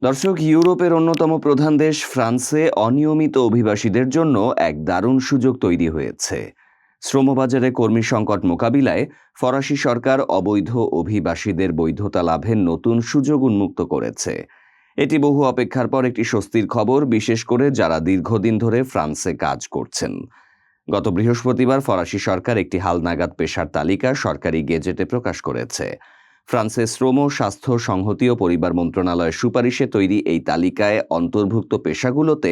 দর্শক, ইউরোপের অন্যতম প্রধান দেশ ফ্রান্সে অনিয়মিত অভিবাসীদের জন্য এক দারুণ সুযোগ তৈরি হয়েছে। শ্রমবাজারে কর্মী সংকট মোকাবিলায় ফরাসি সরকার অবৈধ অভিবাসীদের বৈধতা লাভের নতুন সুযোগ উন্মুক্ত করেছে। এটি বহু অপেক্ষার পর একটি স্বস্তির খবর, বিশেষ করে যারা দীর্ঘদিন ধরে ফ্রান্সে কাজ করছেন। গত বৃহস্পতিবার ফরাসি সরকার একটি হালনাগাদ পেশার তালিকা সরকারি গেজেটে প্রকাশ করেছে। ফ্রান্সের শ্রম, স্বাস্থ্য, সংহতি ও পরিবার মন্ত্রণালয়ের সুপারিশে তৈরি এই তালিকায় অন্তর্ভুক্ত পেশাগুলোতে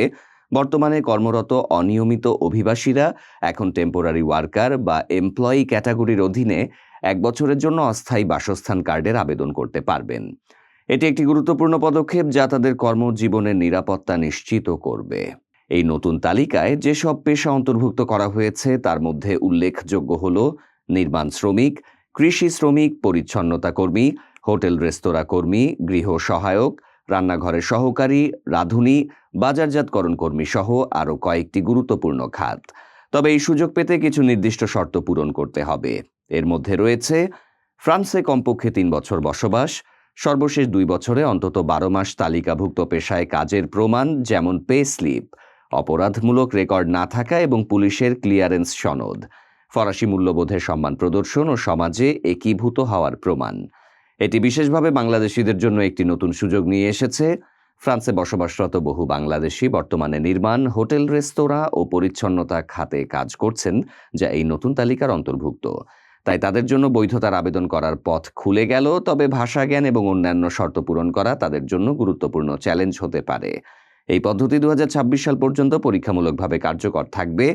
বর্তমানে কর্মরত অনিয়মিত অভিবাসীরা এখন টেম্পোরারি ওয়ার্কার বা এমপ্লয়ি ক্যাটাগরির অধীনে 1 বছরের জন্য অস্থায়ী বাসস্থান কার্ডের আবেদন করতে পারবেন। এটি একটি গুরুত্বপূর্ণ পদক্ষেপ যা তাদের কর্মজীবনের নিরাপত্তা নিশ্চিত করবে। এই নতুন তালিকায় যেসব পেশা অন্তর্ভুক্ত করা হয়েছে তার মধ্যে উল্লেখযোগ্য হল নির্মাণ শ্রমিক, কৃষি শ্রমিক, পরিচ্ছন্নতা কর্মী, হোটেল রেস্তোরাঁ কর্মী, গৃহ সহায়ক, রান্নাঘরের সহকারী, রাঁধুনি, বাজারজাতকরণ কর্মী সহ আরও কয়েকটি গুরুত্বপূর্ণ খাত। তবে এই সুযোগ পেতে কিছু নির্দিষ্ট শর্ত পূরণ করতে হবে। এর মধ্যে রয়েছে ফ্রান্সে কমপক্ষে 3 বছর বসবাস, সর্বশেষ 2 বছরে অন্তত 12 মাস তালিকাভুক্ত পেশায় কাজের প্রমাণ যেমন পে স্লিপ, অপরাধমূলক রেকর্ড না থাকা এবং পুলিশের ক্লিয়ারেন্স সনদ, ফরাসি মূল্যবোধের সম্মান প্রদর্শন ও সমাজে একীভূত হওয়ার প্রমাণ। এটি বিশেষভাবে বাংলাদেশিদের জন্য একটি নতুন সুযোগ নিয়ে এসেছে। ফ্রান্সে বসবাসরত বহু বাংলাদেশি বর্তমানে নির্মাণ, হোটেল, রেস্তোরাঁ ও পরিচ্ছন্নতা খাতে কাজ করছেন, যা এই নতুন তালিকার অন্তর্ভুক্ত। তাই তাদের জন্য বৈধতার আবেদন করার পথ খুলে গেল। তবে ভাষা জ্ঞান এবং অন্যান্য শর্ত পূরণ করা তাদের জন্য গুরুত্বপূর্ণ চ্যালেঞ্জ হতে পারে। এই পদ্ধতি 2026 সাল পর্যন্ত পরীক্ষামূলকভাবে কার্যকর থাকবে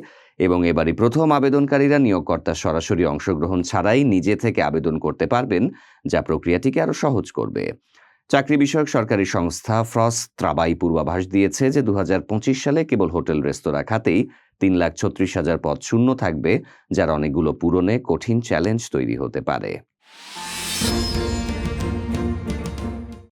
এবং এবারই প্রথম আবেদনকারীরা নিয়োগকর্তার সরাসরি অংশগ্রহণ ছাড়াই নিজে থেকে আবেদন করতে পারবেন, যা প্রক্রিয়াটিকে আরও সহজ করবে। চাকরি বিষয়ক সরকারি সংস্থা ফ্রস ত্রাবাই পূর্বাভাস দিয়েছে যে 2025 সালে কেবল হোটেল রেস্তোরাঁ খাতেই 3,36,000 পদ শূন্য থাকবে, যার অনেকগুলো পূরণে কঠিন চ্যালেঞ্জ তৈরি হতে পারে।